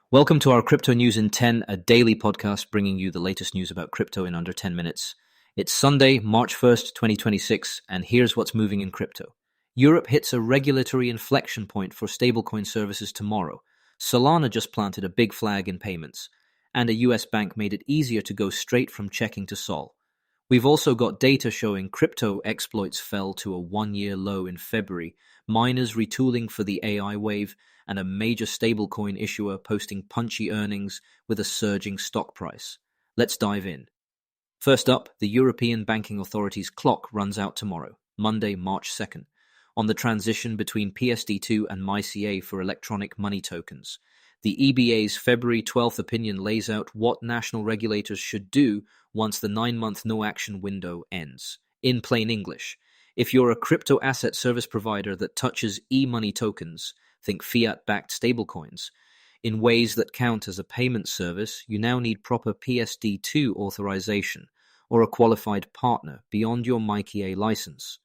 Welcome to our Crypto News in 10, a daily podcast bringing you the latest news about crypto in under 10 minutes. It's Sunday, March 1st, 2026, and here's what's moving in crypto. Europe hits a regulatory inflection point for stablecoin services tomorrow. Solana just planted a big flag in payments, and a US bank made it easier to go straight from checking to Sol. We've also got data showing crypto exploits fell to a one-year low in February, miners retooling for the AI wave, and a major stablecoin issuer posting punchy earnings with a surging stock price. Let's dive in. First up, the European Banking Authority's clock runs out tomorrow, Monday, March 2nd, on the transition between PSD2 and MiCA for electronic money tokens. The EBA's February 12th opinion lays out what national regulators should do once the 9-month no-action window ends. In plain English, if you're a crypto asset service provider that touches e-money tokens, think fiat-backed stablecoins, in ways that count as a payment service, you now need proper PSD2 authorization or a qualified partner beyond your MiCA license.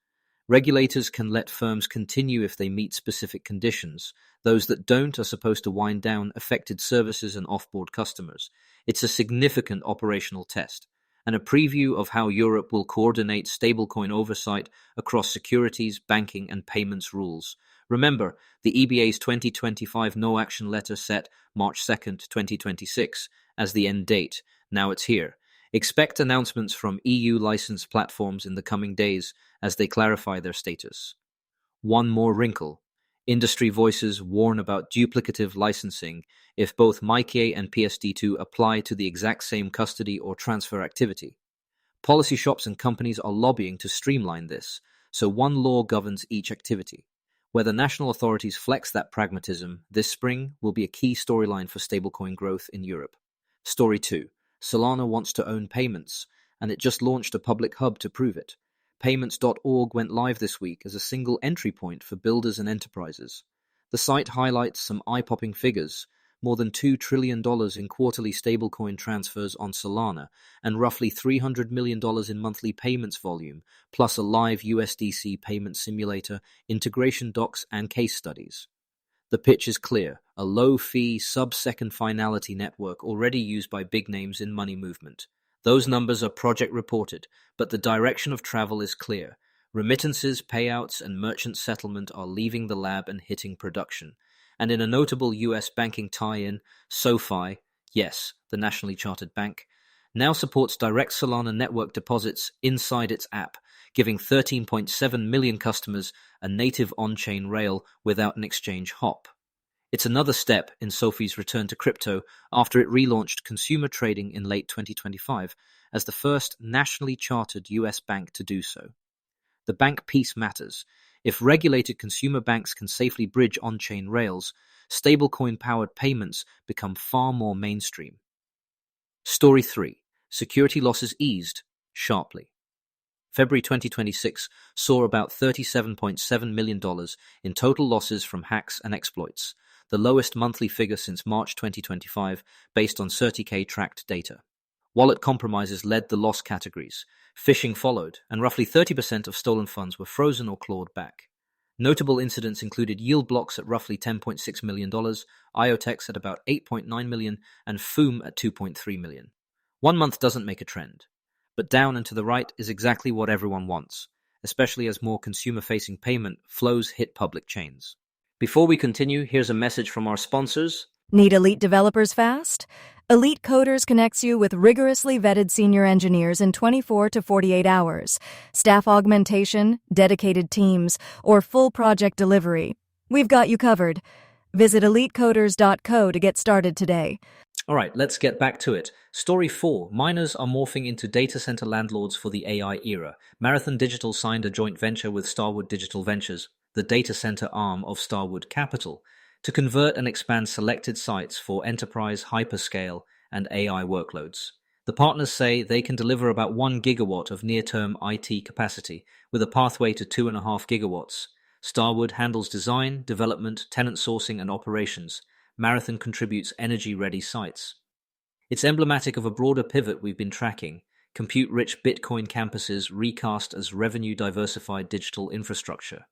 Regulators can let firms continue if they meet specific conditions. Those that don't are supposed to wind down affected services and offboard customers. It's a significant operational test, and a preview of how Europe will coordinate stablecoin oversight across securities, banking, and payments rules. Remember, the EBA's 2025 no-action letter set March 2nd, 2026 as the end date. Now it's here. Expect announcements from EU-licensed platforms in the coming days as they clarify their status. One more wrinkle. Industry voices warn about duplicative licensing if both MiCA and PSD2 apply to the exact same custody or transfer activity. Policy shops and companies are lobbying to streamline this, so one law governs each activity. Whether national authorities flex that pragmatism this spring will be a key storyline for stablecoin growth in Europe. Story 2. Solana wants to own payments, and it just launched a public hub to prove it. Payments.org went live this week as a single entry point for builders and enterprises. The site highlights some eye-popping figures, more than $2 trillion in quarterly stablecoin transfers on Solana, and roughly $300 million in monthly payments volume, plus a live USDC payment simulator, integration docs, and case studies. The pitch is clear, a low-fee, sub-second finality network already used by big names in money movement. Those numbers are project reported, but the direction of travel is clear. Remittances, payouts, and merchant settlement are leaving the lab and hitting production. And in a notable US banking tie-in, SoFi, yes, the nationally chartered bank, now supports direct Solana network deposits inside its app, giving 13.7 million customers a native on-chain rail without an exchange hop. It's another step in SoFi's return to crypto after it relaunched consumer trading in late 2025 as the first nationally chartered US bank to do so. The bank piece matters. If regulated consumer banks can safely bridge on-chain rails, stablecoin-powered payments become far more mainstream. Story 3. Security losses eased sharply. February 2026 saw about $37.7 million in total losses from hacks and exploits, the lowest monthly figure since March 2025 based on CertiK tracked data. Wallet compromises led the loss categories. Phishing followed, and roughly 30% of stolen funds were frozen or clawed back. Notable incidents included yield blocks at roughly $10.6 million, IoTex at about $8.9 million, and Foom at $2.3 million. 1 month doesn't make a trend, but down and to the right is exactly what everyone wants, especially as more consumer-facing payment flows hit public chains. Before we continue, here's a message from our sponsors. Need elite developers fast? Elite Coders connects you with rigorously vetted senior engineers in 24 to 48 hours. Staff augmentation, dedicated teams, or full project delivery. We've got you covered. Visit elitecoders.co to get started today. All right, let's get back to it. Story 4. Miners are morphing into data center landlords for the AI era. Marathon Digital signed a joint venture with Starwood Digital Ventures, the data center arm of Starwood Capital, to convert and expand selected sites for enterprise, hyperscale, and AI workloads. The partners say they can deliver about 1 gigawatt of near-term IT capacity, with a pathway to 2.5 gigawatts. Starwood handles design, development, tenant sourcing, and operations. Marathon contributes energy-ready sites. It's emblematic of a broader pivot we've been tracking: compute-rich Bitcoin campuses recast as revenue-diversified digital infrastructure.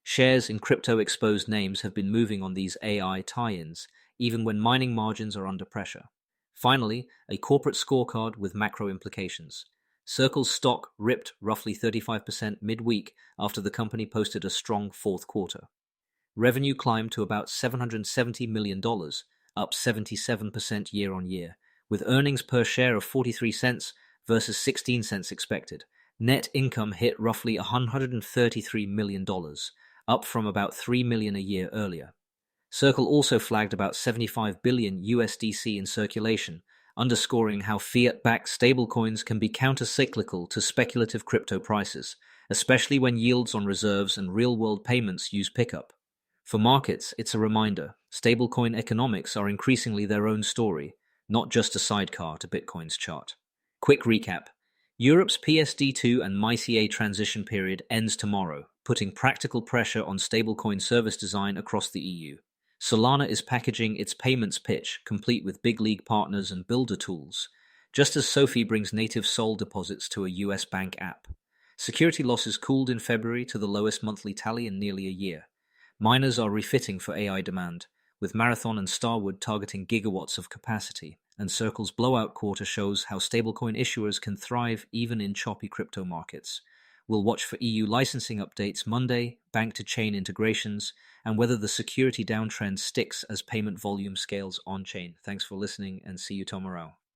Shares in crypto-exposed names have been moving on these AI tie-ins, even when mining margins are under pressure. Finally, a corporate scorecard with macro implications. Circle's stock ripped roughly 35% midweek after the company posted a strong fourth quarter. Revenue climbed to about $770 million, up 77% year on year, with earnings per share of 43 cents versus 16 cents expected. Net income hit roughly $133 million, up from about $3 million a year earlier. Circle also flagged about 75 billion USDC in circulation, underscoring how fiat-backed stablecoins can be counter-cyclical to speculative crypto prices, especially when yields on reserves and real-world payments use pickup. For markets, it's a reminder, stablecoin economics are increasingly their own story, not just a sidecar to Bitcoin's chart. Quick recap. Europe's PSD2 and MiCA transition period ends tomorrow, putting practical pressure on stablecoin service design across the EU. Solana is packaging its payments pitch, complete with big league partners and builder tools, just as SoFi brings native SOL deposits to a US bank app. Security losses cooled in February to the lowest monthly tally in nearly a year. Miners are refitting for AI demand, with Marathon and Starwood targeting gigawatts of capacity, and Circle's blowout quarter shows how stablecoin issuers can thrive even in choppy crypto markets. We'll watch for EU licensing updates Monday, bank-to-chain integrations, and whether the security downtrend sticks as payment volume scales on-chain. Thanks for listening, and see you tomorrow.